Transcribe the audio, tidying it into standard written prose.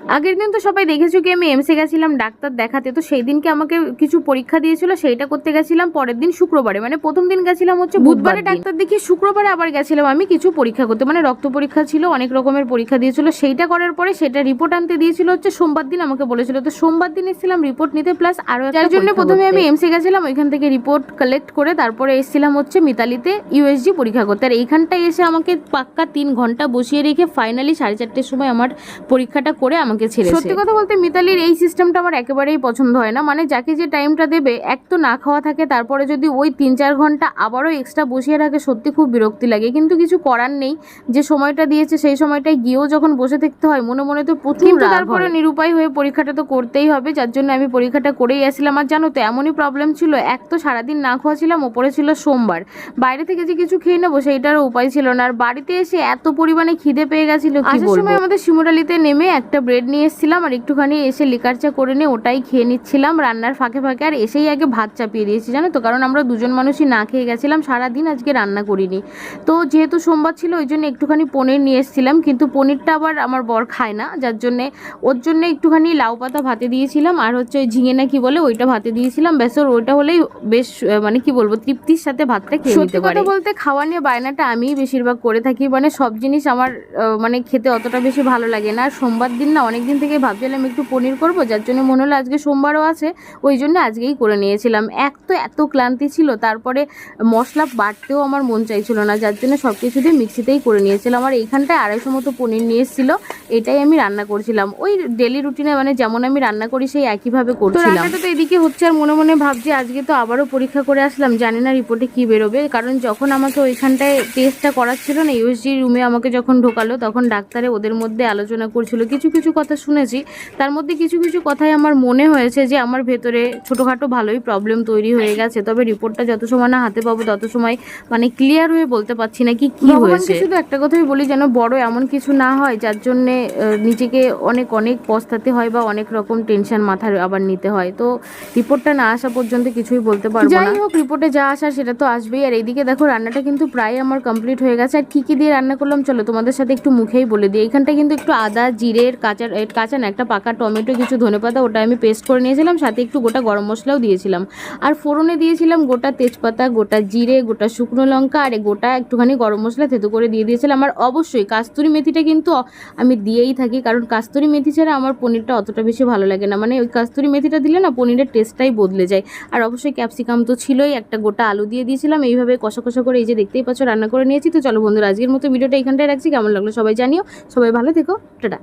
আগের দিন তো সবাই দেখেছো কি আমি এমসে গেছিলাম ডাক্তার দেখাতে, তো সেই দিনকে আমাকে কিছু পরীক্ষা দিয়েছিল, সেইটা করতে গেছিলাম পরের দিন শুক্রবারে, মানে প্রথম দিন গেছিলাম হচ্ছে বুধবারে ডাক্তার দেখি, শুক্রবারে আবার গেছিলাম আমি কিছু পরীক্ষা করতে, মানে রক্ত পরীক্ষা ছিল, অনেক রকমের পরীক্ষা দিয়েছিল, সেইটা করার পরে সেটা রিপোর্ট আনতে দিয়েছিল হচ্ছে সোমবার দিন, আমাকে বলেছিল, তো সোমবার দিন এসেছিলাম রিপোর্ট নিতে, প্লাস আরও যার জন্য প্রথমে আমি এমসে গেছিলাম, ওইখান থেকে রিপোর্ট কালেক্ট করে তারপরে এসেছিলাম হচ্ছে মিতালিতে ইউএসজি পরীক্ষা করতে। আর এইখানটায় এসে আমাকে পাক্কা 3 ঘন্টা বসিয়ে রেখে ফাইনালি 4:30টার সময় আমার পরীক্ষাটা করে আমাকে ছেড়েছে। সত্যি কথা বলতে মিতালির এই সিস্টেমটা আমার একেবারেই পছন্দ হয় না, মানে যাকে যে টাইমটা দেবে, এক তো না খাওয়া থাকে, তারপরে যদি ওই 3-4 ঘন্টা আবারও এক্সট্রা বসিয়ে রাখে, সত্যি খুব বিরক্তি লাগে, কিন্তু কিছু করার নেই, যে সময়টা দিয়েছে সেই সময়টায় গিয়েও যখন বসে থাকতে হয় মনে মনে তো প্রচুর রাগ হয়। তারপরে নিরুপায় হয়ে পরীক্ষাটা তো করতেই হবে, যার জন্য আমি পরীক্ষাটা করেই আসছিলাম। আর জানো তো এমনই প্রবলেম ছিল, এক তো সারাদিন না খাওয়া ছিলাম, ওপরে ছিল সোমবার, বাইরে থেকে যে কিছু খেয়ে নেবো সেইটারও উপায় ছিল না, আর বাড়িতে এসে এত পরিমাণে খিদে পেয়ে গেছিল কি বলবো। আসার সময় আমাদের শিমুরালিতে নেমে একটা ব্রেড নিয়ে এসেছিলাম, আর একটুখানি এসে লিকার চা করে নিয়ে ওটাই খেয়ে নিচ্ছিলাম রান্নার ফাঁকে ফাঁকে, আর এসেই আগে ভাত চাপিয়ে দিয়েছি জানো তো, কারণ আমরা দুজন মানুষই না খেয়ে গেছিলাম, সারাদিন আজকে রান্না করিনি, তো যেহেতু সোমবার ছিল ওই জন্য একটুখানি পনির নিয়ে এসেছিলাম, কিন্তু পনিরটা আবার আমার বর খায় না, যার জন্যে ওর জন্য একটুখানি লাউ পাতা ভাতে দিয়েছিলাম, আর হচ্ছে ওই ঝিঙে না কি বলে ওইটা ভাতে দিয়েছিলাম, ব্যাস ওর ওইটা হলেই বেশ মানে কি বলবো তৃপ্তির সাথে ভাতটা খেয়ে নিতে পারে। সত্যি কথা বলতে খাওয়া নিয়ে বায়নাটা আমিই বেশিরভাগ করে থাকি, মানে সব জিনিস আমার মানে খেতে অতটা বেশি ভালো লাগে না। সোমবার দিন না অনেক দিন থেকে ভাবছিলাম একটু পনির করবো, যার জন্য মনে হলো আজকে সোমবারও আছে, ওই জন্য আজকেই করে নিয়েছিলাম। এক তো এত ক্লান্তি ছিল, তারপরে মশলা বাটতেও আমার মন চাইছিল না, যার জন্য সব কিছু দিয়ে মিক্সিতেই করে নিয়েছিলাম। আর এইখানটায় 250 মতো পনির নিয়ে এসেছিল, এটাই আমি রান্না করছিলাম, ওই ডেলি রুটিনে মানে যেমন আমি রান্না করি সেই একইভাবে করছিলাম। রান্নাটা তো এদিকে হচ্ছে, আর মনে মনে ভাবছি আজকে তো আবারও পরীক্ষা করে আসলাম, জানি না রিপোর্টে কি বেরোবে, কারণ যখন আমাকে ওইখানটায় টেস্টটা করাচ্ছিল না ইউএসজি রুমে আমাকে যখন ঢোকালো, তখন ডাক্তারে ওদের মধ্যে আলোচনা করছিল, কিছু কিছু কথা শুনেছি, তার মধ্যে কিছু কিছু কথাই আমার মনে হয়েছে যে আমার ভেতরে ছোটোখাটো ভালোই প্রবলেম তৈরি হয়ে গেছে, তবে রিপোর্টটা যত সময় না হাতে পাবো তত সময় মানে ক্লিয়ার হয়ে বলতে পারছি না কি কি হয়েছে। শুধু একটা কথাই বলি, যেন বড় এমন কিছু না হয় যার জন্যে নিজেকে অনেক অনেক পস্তাতে হয় বা অনেক রকম টেনশন মাথায় আবার নিতে হয়, তো রিপোর্টটা না আসা পর্যন্ত কিছুই বলতে পারবো না। যাই হোক, রিপোর্টে যা আসার সেটা তো আসবেই। আর এইদিকে দেখো রান্নাটা কিন্তু প্রায় আমার কমপ্লিট হয়ে গেছে, আর কি দিয়ে রান্না করলাম চলো তোমাদের সাথে একটু মুখেই বলে দিই। এইখানটা কিন্তু একটু আদা জিরের কাঁচা না একটা পাকা টমেটো কিছু ধনেপাতা ওটা আমি পেস্ট করে নিয়েছিলাম, সাথে একটু গোটা গরম মশলাও দিয়েছিলাম, আর ফোড়নে দিয়েছিলাম গোটা তেজপাতা, গোটা জিরে, গোটা শুকনো লঙ্কা, আর গোটা একটুখানি গরম মশলা থেতো করে দিয়ে দিয়েছিলাম। আর অবশ্যই কাস্তুরি মেথিটা কিন্তু আমি দিয়েই থাকি, কারণ কাস্তুরি মেথি ছাড়া আমার পনিরটা অতটা বেশি ভালো লাগে না, মানে ওই কাস্তুরি মেথিটা দিলে না পনিরের টেস্টটাই বদলে যায়। আর অবশ্যই ক্যাপসিকাম তো ছিলই, একটা গোটা আলু দিয়ে দিয়েছিলাম, এইভাবে কষা কষা করে এই যে দেখতেই পাচ্ছ রান্না করে নিয়েছি। তো চলো বন্ধুরা, আজকের মতো ভিডিওটা এখানটায় রাখছি, কেমন লাগলো সবাই জানিও, সবাই ভালো থেকো, টাটা।